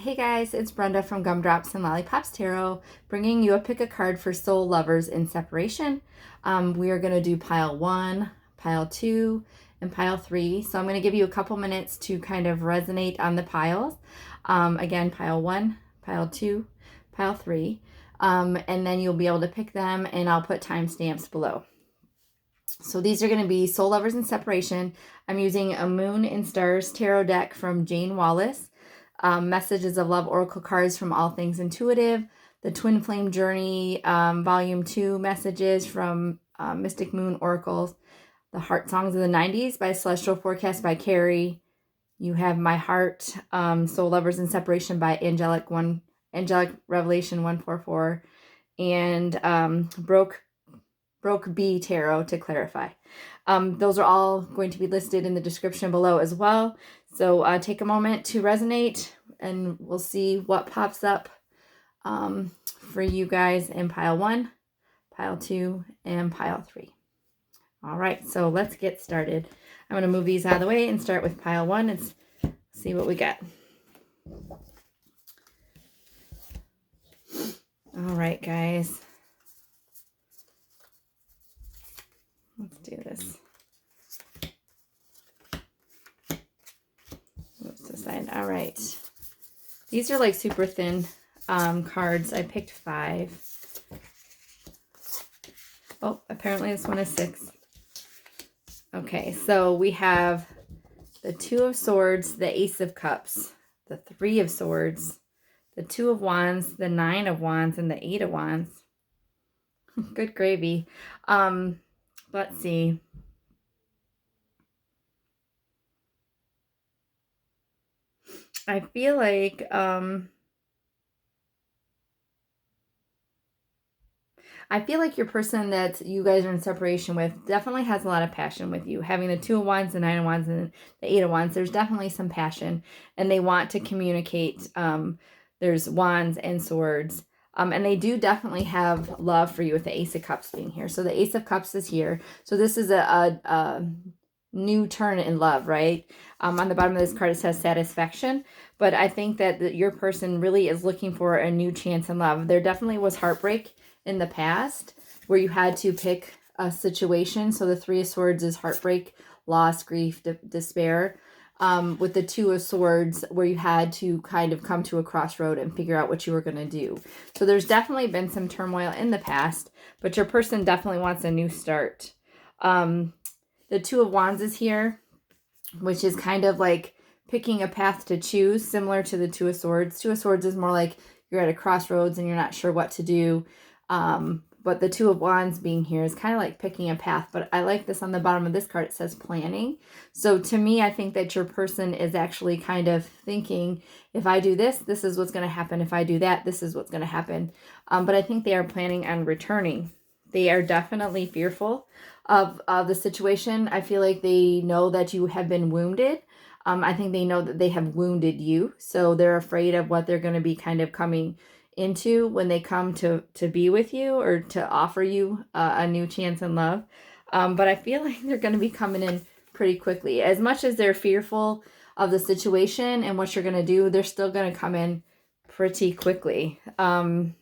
Hey guys, it's Brenda from Gumdrops and Lollipops Tarot, bringing you a pick a card for soul lovers in separation. We are going to do pile 1, pile 2, and pile 3. So I'm going to give you a couple minutes to kind of resonate on the piles. Again, pile 1, pile 2, pile 3. And then you'll be able to pick them, and I'll put timestamps below. So these are going to be soul lovers in separation. I'm using a Moon and Stars tarot deck from Jayne, Wallace. Messages of Love Oracle cards from All Things Intuitive, the Twin Flame Journey, Volume 2 messages from Mystic Moon Oracles, the Heart Songs of the 90s by Celestial Forecast by Carrie. You have My Heart, Soul Lovers in Separation by Angelic Revelation 144, and Broke B Tarot to clarify. Those are all going to be listed in the description below as well. So take a moment to resonate, and we'll see what pops up for you guys in pile 1, pile 2, and pile 3. All right, so let's get started. I'm going to move these out of the way and start with pile 1 and see what we get. All right, guys. Let's do this. Oops, aside. All right. These are like super thin cards. I picked 5. Oh, apparently this one is 6. Okay, so we have the 2 of Swords, the Ace of Cups, the 3 of Swords, the 2 of Wands, the 9 of Wands, and the 8 of Wands. Good gravy. Let's see. I feel like your person that you guys are in separation with definitely has a lot of passion with you. Having the 2 of Wands, the 9 of Wands, and the 8 of Wands, there's definitely some passion, and they want to communicate. There's Wands and Swords. And they do definitely have love for you with the Ace of Cups being here. So the Ace of Cups is here. So this is a new turn in love, right? On the bottom of this card, it says satisfaction. But I think that your person really is looking for a new chance in love. There definitely was heartbreak in the past where you had to pick a situation. So the 3 of Swords is heartbreak, loss, grief, despair. With the 2 of Swords, where you had to kind of come to a crossroad and figure out what you were going to do. So there's definitely been some turmoil in the past, but your person definitely wants a new start. The 2 of Wands is here, which is kind of like picking a path to choose, similar to the 2 of Swords. 2 of Swords is more like you're at a crossroads and you're not sure what to do. But the 2 of Wands being here is kind of like picking a path. But I like this on the bottom of this card. It says planning. So to me, I think that your person is actually kind of thinking, if I do this, this is what's going to happen. If I do that, this is what's going to happen. But I think they are planning on returning. They are definitely fearful of the situation. I feel like they know that you have been wounded. I think they know that they have wounded you. So they're afraid of what they're going to be kind of coming into when they come to be with you or to offer you a new chance in love. But I feel like they're going to be coming in pretty quickly. As much as they're fearful of the situation and what you're going to do, they're still going to come in pretty quickly. So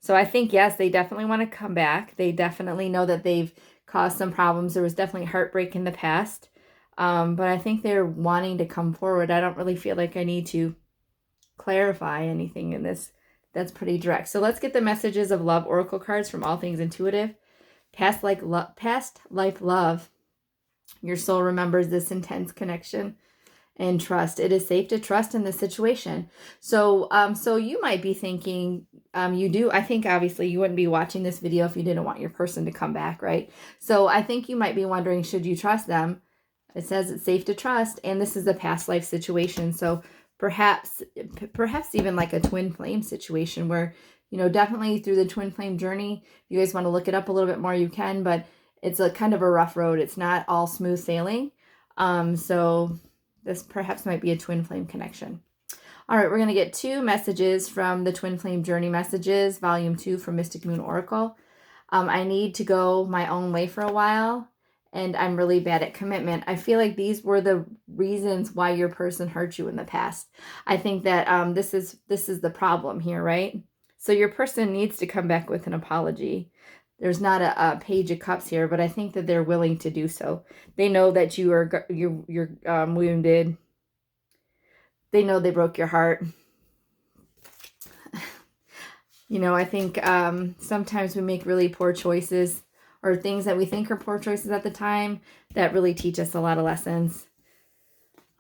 I think, yes, they definitely want to come back. They definitely know that they've caused some problems. There was definitely heartbreak in the past. But I think they're wanting to come forward. I don't really feel like I need to clarify anything in this. That's pretty direct. So let's get the messages of love oracle cards from All Things Intuitive. Past life love. Your soul remembers this intense connection and trust. It is safe to trust in this situation. So you might be thinking, I think obviously you wouldn't be watching this video if you didn't want your person to come back, right? So I think you might be wondering, should you trust them? It says it's safe to trust, and this is a past life situation. So perhaps even like a twin flame situation where, definitely through the twin flame journey, if you guys want to look it up a little bit more, you can, but it's a kind of a rough road. It's not all smooth sailing. So this perhaps might be a twin flame connection. All right, we're going to get 2 messages from the Twin Flame Journey Messages, Volume 2 from Mystic Moon Oracle. I need to go my own way for a while, and I'm really bad at commitment. I feel like these were the reasons why your person hurt you in the past. I think that this is the problem here, right? So your person needs to come back with an apology. There's not a page of cups here, but I think that they're willing to do so. They know that you're wounded. They know they broke your heart. You know, I think sometimes we make really poor choices, or things that we think are poor choices at the time that really teach us a lot of lessons.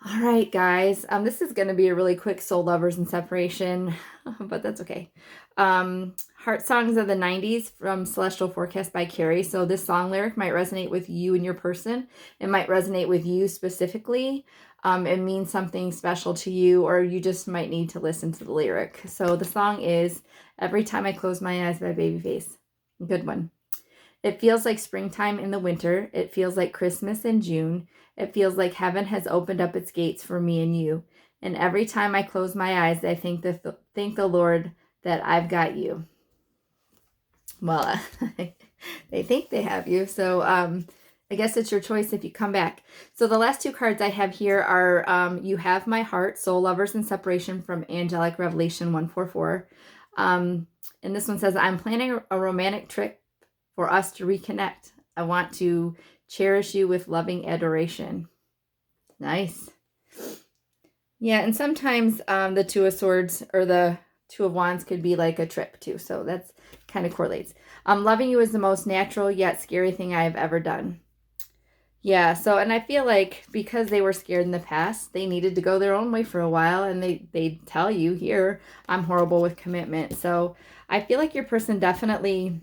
All right, guys. This is going to be a really quick soul lovers and separation, but that's okay. Heart Songs of the 90s from Celestial Forecast by Carrie. So this song lyric might resonate with you and your person. It might resonate with you specifically. It means something special to you, or you just might need to listen to the lyric. So the song is Every Time I Close My Eyes by Babyface. Good one. It feels like springtime in the winter. It feels like Christmas in June. It feels like heaven has opened up its gates for me and you. And every time I close my eyes, I thank the Lord that I've got you. Well, they think they have you. So I guess it's your choice if you come back. So the last two cards I have here are You Have My Heart, Soul Lovers and Separation from Angelic Revelation 144. And this one says, I'm planning a romantic trip for us to reconnect. I want to cherish you with loving adoration. Nice. Yeah, and sometimes the Two of Swords or the Two of Wands could be like a trip too. So that's kind of correlates. Loving you is the most natural yet scary thing I have ever done. Yeah, so, and I feel like because they were scared in the past, they needed to go their own way for a while, and they tell you here, I'm horrible with commitment. So I feel like your person definitely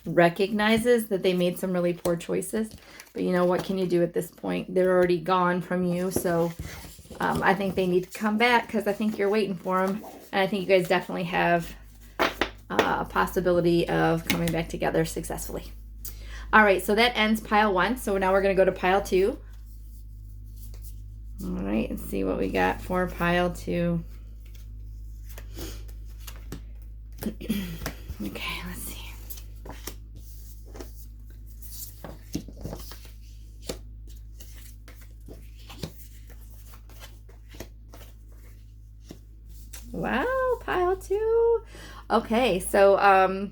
recognizes that they made some really poor choices, but you know, what can you do at this point? They're already gone from you. So I think they need to come back, because I think you're waiting for them, and I think you guys definitely have a possibility of coming back together successfully. All right, so that ends pile 1. So now we're going to go to pile 2. All right, let's see what we got for pile 2. Okay, let's see. Wow, pile 2. Okay, so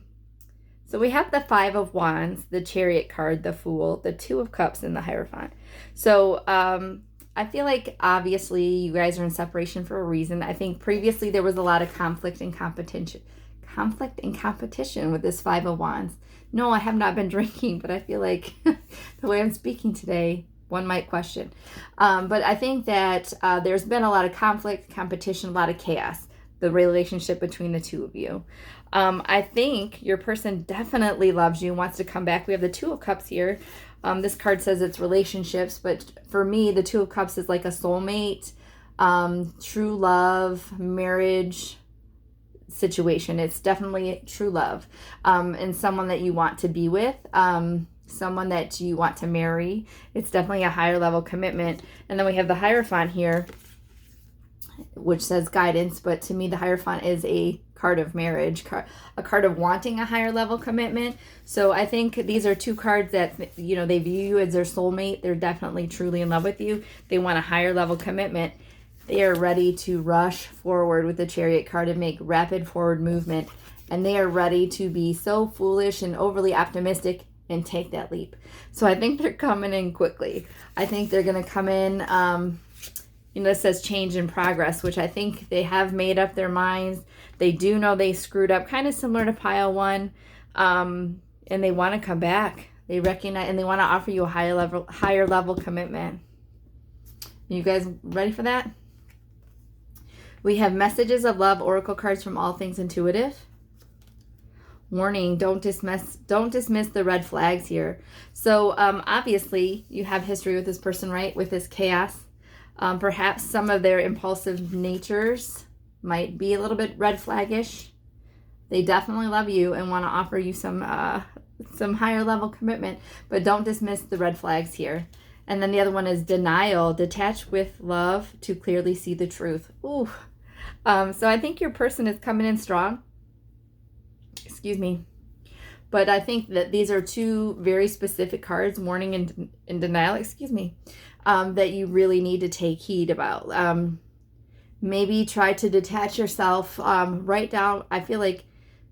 we have the Five of Wands, the Chariot card, the Fool, the Two of Cups, and the Hierophant. So I feel like obviously you guys are in separation for a reason. I think previously there was a lot of conflict and competition with this Five of Wands. No, I have not been drinking, but I feel like the way I'm speaking today, one might question. But I think that there's been a lot of conflict, competition, a lot of chaos, the relationship between the two of you. I think your person definitely loves you, wants to come back. We have the Two of Cups here. This card says it's relationships, but for me, the Two of Cups is like a soulmate, true love, marriage situation. It's definitely true love, and someone that you want to be with, someone that you want to marry. It's definitely a higher level commitment. And then we have the Hierophant here, which says guidance, but to me the Hierophant is a card of marriage, a card of wanting a higher level commitment. So I think these are two cards that, you know, they view you as their soulmate. They're definitely truly in love with you. They want a higher level commitment. They are ready to rush forward with the Chariot card and make rapid forward movement. And they are ready to be so foolish and overly optimistic and take that leap. So I think they're coming in quickly. I think they're going to come in, you know, it says change in progress, which I think they have made up their minds. They do know they screwed up, kind of similar to pile 1, and they want to come back. They recognize and they want to offer you a higher level commitment. You guys ready for that? We have Messages of Love Oracle cards from All Things Intuitive. Warning, don't dismiss the red flags here. So obviously you have history with this person, right? With this chaos. Perhaps some of their impulsive natures might be a little bit red flaggish. They definitely love you and want to offer you some higher level commitment, but don't dismiss the red flags here. And then the other one is Denial, detach with love to clearly see the truth. Ooh. So I think your person is coming in strong. Excuse me. But I think that these are two very specific cards, warning and denial, that you really need to take heed about. Maybe try to detach yourself. Write down, I feel like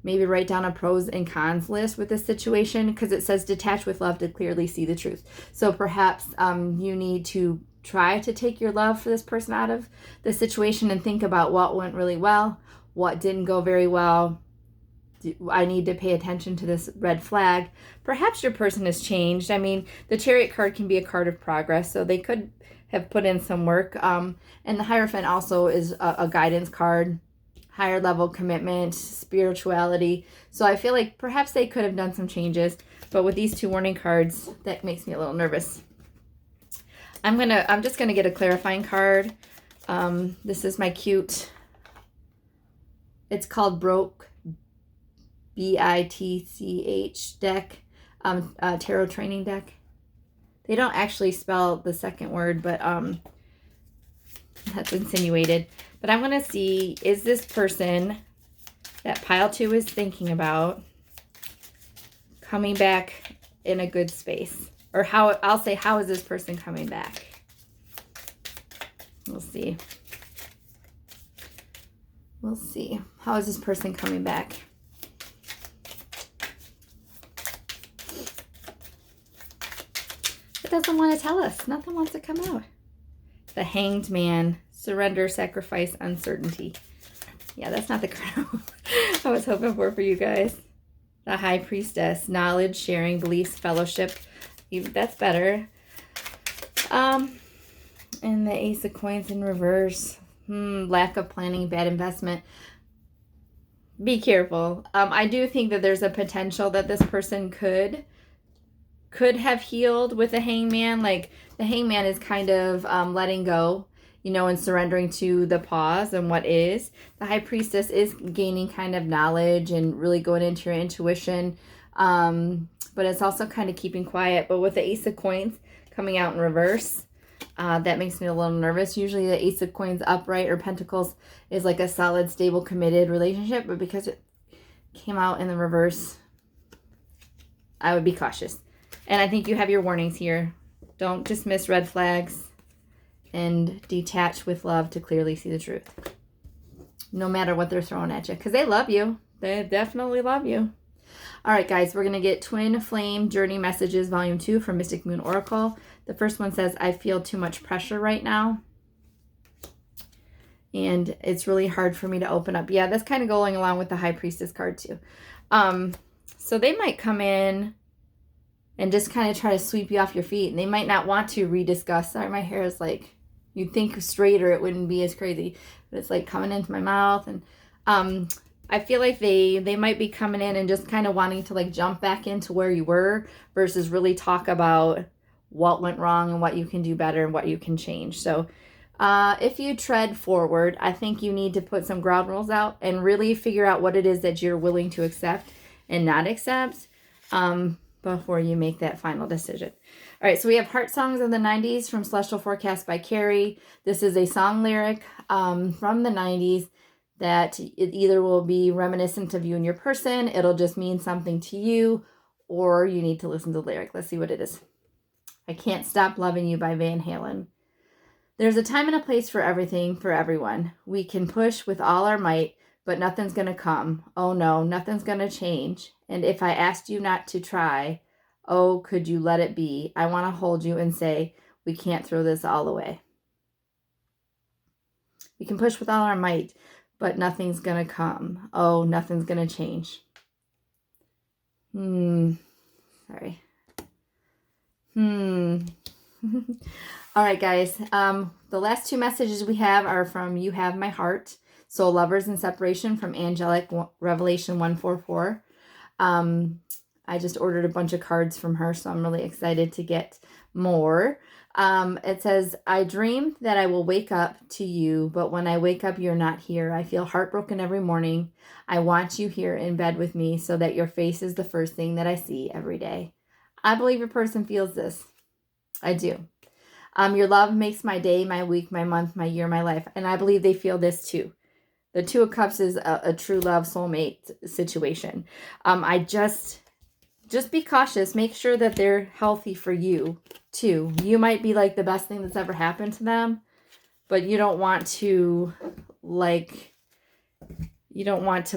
maybe write down a pros and cons list with this situation, because it says detach with love to clearly see the truth. So perhaps you need to try to take your love for this person out of the situation and think about what went really well, what didn't go very well. I need to pay attention to this red flag. Perhaps your person has changed. I mean, the Chariot card can be a card of progress, so they could have put in some work. And the Hierophant also is a guidance card, higher level commitment, spirituality. So I feel like perhaps they could have done some changes, but with these two warning cards, that makes me a little nervous. I'm just gonna get a clarifying card. This is my cute, it's called Broke, BITCH deck, tarot training deck. They don't actually spell the second word, but that's insinuated. But I'm going to see, is this person that pile 2 is thinking about coming back in a good space? Or how, I'll say, how is this person coming back? We'll see. We'll see. How is this person coming back? It doesn't want to tell us. Nothing wants to come out. The Hanged Man. Surrender, sacrifice, uncertainty. Yeah, that's not the card I was hoping for you guys. The High Priestess. Knowledge, sharing, beliefs, fellowship. That's better. And the Ace of Coins in reverse. Lack of planning, bad investment. Be careful. I do think that there's a potential that this person could have healed with the Hangman. Like, the Hangman is kind of letting go, you know, and surrendering to the pause and what is. The High Priestess is gaining kind of knowledge and really going into your intuition. But it's also kind of keeping quiet. But with the Ace of Coins coming out in reverse, that makes me a little nervous. Usually the Ace of Coins upright or Pentacles is like a solid, stable, committed relationship. But because it came out in the reverse, I would be cautious. And I think you have your warnings here. Don't dismiss red flags and detach with love to clearly see the truth. No matter what they're throwing at you. Because they love you. They definitely love you. All right, guys. We're going to get Twin Flame Journey Messages Volume 2 from Mystic Moon Oracle. The first one says, I feel too much pressure right now. And it's really hard for me to open up. Yeah, that's kind of going along with the High Priestess card too. So they might come in and just kind of try to sweep you off your feet. And they might not want to rediscuss. Sorry, my hair is like, you'd think straighter, it wouldn't be as crazy. But it's like coming into my mouth. And I feel like they might be coming in and just kind of wanting to like jump back into where you were versus really talk about what went wrong and what you can do better and what you can change. So if you tread forward, I think you need to put some ground rules out and really figure out what it is that you're willing to accept and not accept before you make that final decision. All right, so we have Heart Songs of the 90s from Celestial Forecast by Carrie. This is a song lyric from the 90s that it either will be reminiscent of you and your person, it'll just mean something to you, or you need to listen to the lyric. Let's see what it is. I Can't Stop Loving You by Van Halen. There's a time and a place for everything, for everyone. We can push with all our might, but nothing's going to come. Oh no, nothing's going to change. And if I asked you not to try, oh, could you let it be? I want to hold you and say, we can't throw this all away. We can push with all our might, but nothing's going to come. Oh, nothing's going to change. Sorry. All right, guys. The last two messages we have are from You Have My Heart, Soul Lovers and Separation from Angelic, Revelation 144. I just ordered a bunch of cards from her, so I'm really excited to get more. It says, I dream that I will wake up to you, but when I wake up, you're not here. I feel heartbroken every morning. I want you here in bed with me so that your face is the first thing that I see every day. I believe your person feels this. I do. Your love makes my day, my week, my month, my year, my life. And I believe they feel this too. The Two of Cups is a true love soulmate situation. I just just be cautious. Make sure that they're healthy for you too. You might be like the best thing that's ever happened to them, but you don't want to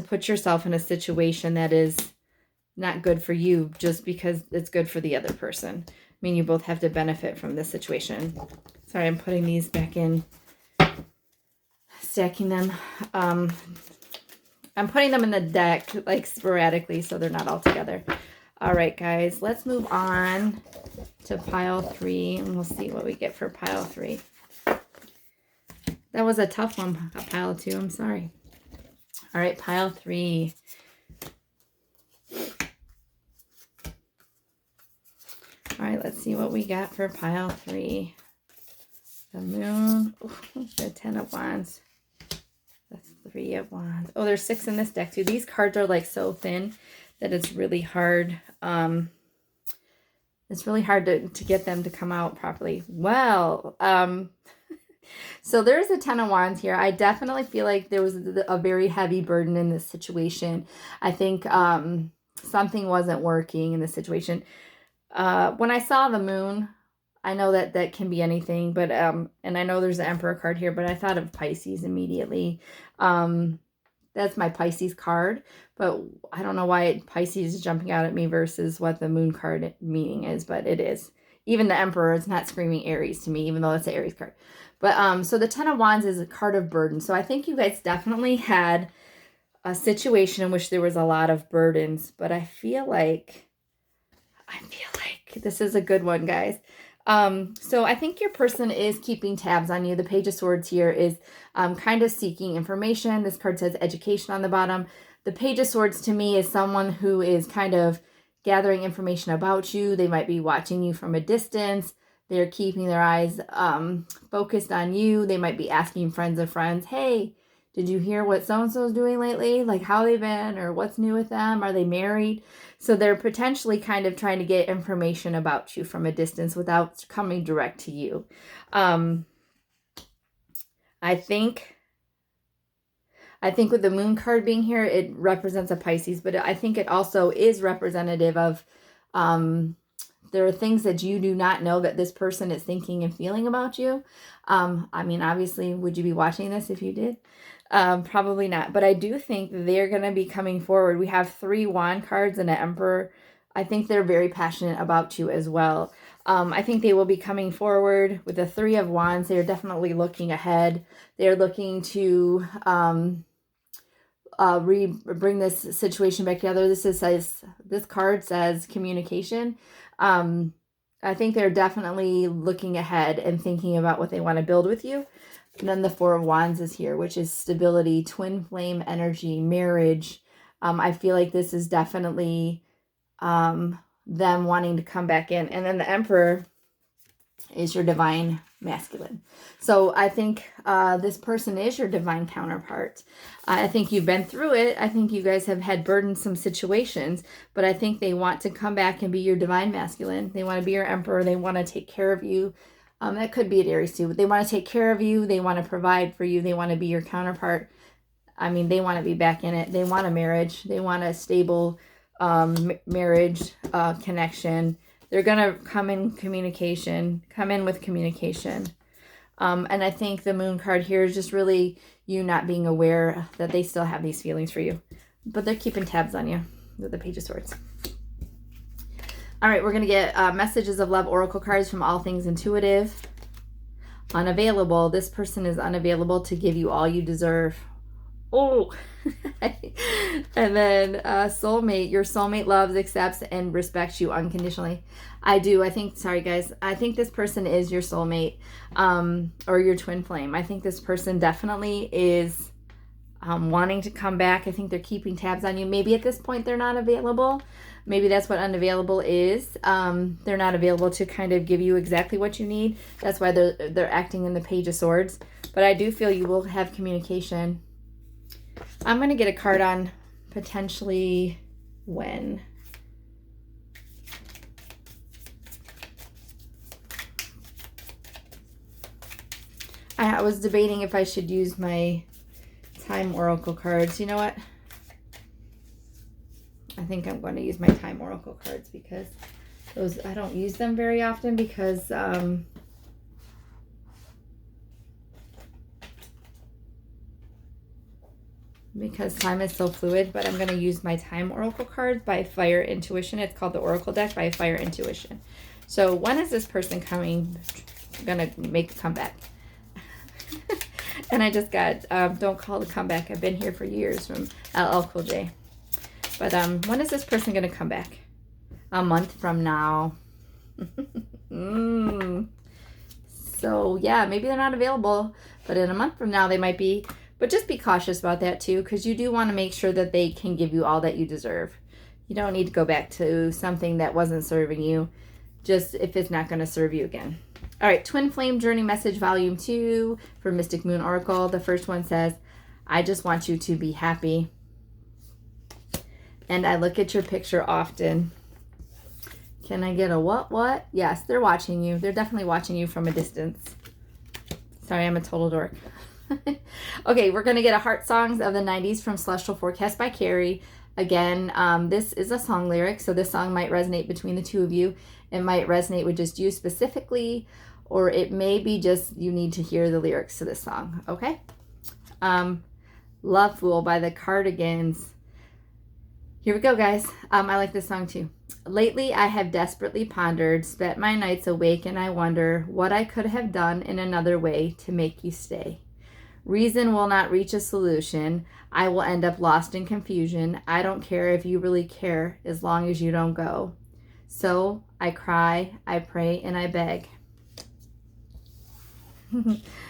put yourself in a situation that is not good for you just because it's good for the other person. I mean, you both have to benefit from this situation. Sorry, I'm putting these back in, stacking them. I'm putting them in the deck like sporadically so they're not all together. All right, guys, let's move on to pile 3 and we'll see what we get for pile 3. That was a tough one, pile 2. I'm sorry. All right, pile 3. All right, let's see what we got for pile 3. The moon, the 10 of wands. That's 3 of wands. Oh, there's 6 in this deck too. These cards are like so thin that it's really hard. It's really hard to get them to come out properly. Well, so there's a 10 of wands here. I definitely feel like there was a very heavy burden in this situation. I think something wasn't working in this situation. When I saw the moon, I know that can be anything, but and I know there's the Emperor card here, but I thought of Pisces immediately. That's my Pisces card, but I don't know why Pisces is jumping out at me versus what the moon card meaning is, but it is. Even the Emperor is not screaming Aries to me, even though it's an Aries card. But so the 10 of wands is a card of burden. So I think you guys definitely had a situation in which there was a lot of burdens, but I feel like this is a good one, guys. So I think your person is keeping tabs on you. The Page of Swords here is kind of seeking information. This card says education on the bottom. The Page of Swords to me is someone who is kind of gathering information about you. They might be watching you from a distance. They're keeping their eyes focused on you. They might be asking friends of friends, hey, did you hear what so-and-so is doing lately? Like how they've been or what's new with them? Are they married? So they're potentially kind of trying to get information about you from a distance without coming direct to you. I think with the moon card being here, it represents a Pisces, but I think it also is representative of there are things that you do not know that this person is thinking and feeling about you. I mean, obviously, would you be watching this if you did? Probably not, but I do think they're going to be coming forward. We have 3 wand cards and an Emperor. I think they're very passionate about you as well. I think they will be coming forward with the 3 of wands. They're definitely looking ahead. They're looking to bring this situation back together. This card says communication. I think they're definitely looking ahead and thinking about what they want to build with you. And then the 4 of wands is here, which is stability, twin flame energy, marriage. I feel like this is definitely them wanting to come back in. And then the Emperor is your divine masculine. So I think this person is your divine counterpart. I think you've been through it. I think you guys have had burdensome situations, but I think they want to come back and be your divine masculine. They want to be your Emperor. They want to take care of you. That could be an Aries too, but they want to take care of you. They want to provide for you. They want to be your counterpart. I mean, they want to be back in it. They want a marriage. They want a stable marriage connection. They're going to come in with communication. And I think the moon card here is just really you not being aware that they still have these feelings for you. But they're keeping tabs on you with the Page of Swords. All right, we're going to get Messages of Love Oracle cards from All Things Intuitive. Unavailable. This person is unavailable to give you all you deserve. Oh. And then soulmate. Your soulmate loves, accepts, and respects you unconditionally. I think, sorry guys, I think this person is your soulmate or your twin flame. I think this person definitely is wanting to come back. I think they're keeping tabs on you. Maybe at this point they're not available. Maybe that's what unavailable is. They're not available to kind of give you exactly what you need. That's why they're acting in the Page of Swords. But I do feel you will have communication. I'm going to get a card on potentially when. I was debating if I should use my Time Oracle cards. You know what? I think I'm going to use my Time Oracle cards because those, I don't use them very often because time is so fluid, but I'm going to use my Time Oracle cards by Fire Intuition. It's called the Oracle deck by Fire Intuition. So when is this person going to make a comeback? And I just got Don't Call the Comeback. I've been here for years from LL Cool J. But when is this person going to come back? A month from now. So yeah, maybe they're not available, but in a month from now they might be. But just be cautious about that too, because you do want to make sure that they can give you all that you deserve. You don't need to go back to something that wasn't serving you, just if it's not going to serve you again. All right, Twin Flame Journey Message Volume 2 for Mystic Moon Oracle. The first one says, I just want you to be happy. And I look at your picture often. Can I get a what? Yes, they're watching you. They're definitely watching you from a distance. Sorry, I'm a total dork. Okay, we're going to get a Heart Songs of the 90s from Celestial Forecast by Carrie. Again, this is a song lyric, so this song might resonate between the two of you. It might resonate with just you specifically, or it may be just you need to hear the lyrics to this song, okay? Love Fool by the Cardigans. Here we go, guys. I like this song too. Lately, I have desperately pondered, spent my nights awake, and I wonder what I could have done in another way to make you stay. Reason will not reach a solution. I will end up lost in confusion. I don't care if you really care as long as you don't go. So I cry, I pray, and I beg.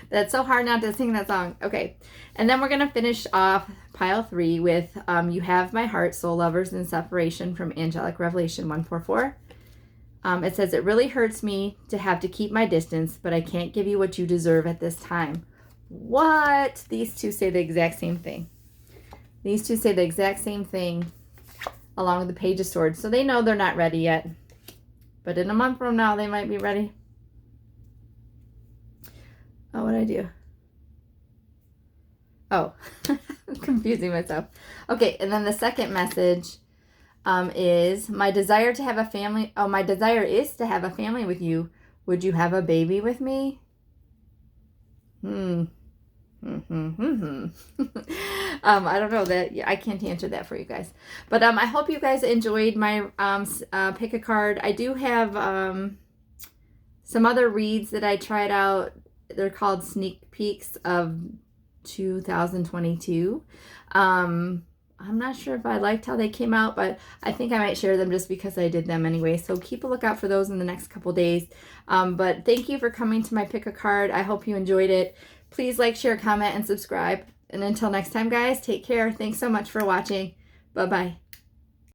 That's so hard not to sing that song. Okay. And then we're going to finish off pile 3 with You Have My Heart, Soul Lovers in Separation from Angelic Revelation 144. It says, it really hurts me to have to keep my distance, but I can't give you what you deserve at this time. What? These two say the exact same thing. These two say the exact same thing along with the Page of Swords. So they know they're not ready yet. But in a month from now, they might be ready. Oh, what'd I do? Oh, I'm confusing myself. Okay, and then the second message is, my desire to have a family. Oh, my desire is to have a family with you. Would you have a baby with me? I don't know that. I can't answer that for you guys. But I hope you guys enjoyed my pick a card. I do have some other reads that I tried out. They're called sneak peeks of 2022. I'm not sure if I liked how they came out, but I think I might share them just because I did them anyway. So keep a lookout for those in the next couple days. But thank you for coming to my pick a card. I hope you enjoyed it. Please like, share, comment, and subscribe. And until next time, guys, take care. Thanks so much for watching. Bye-bye.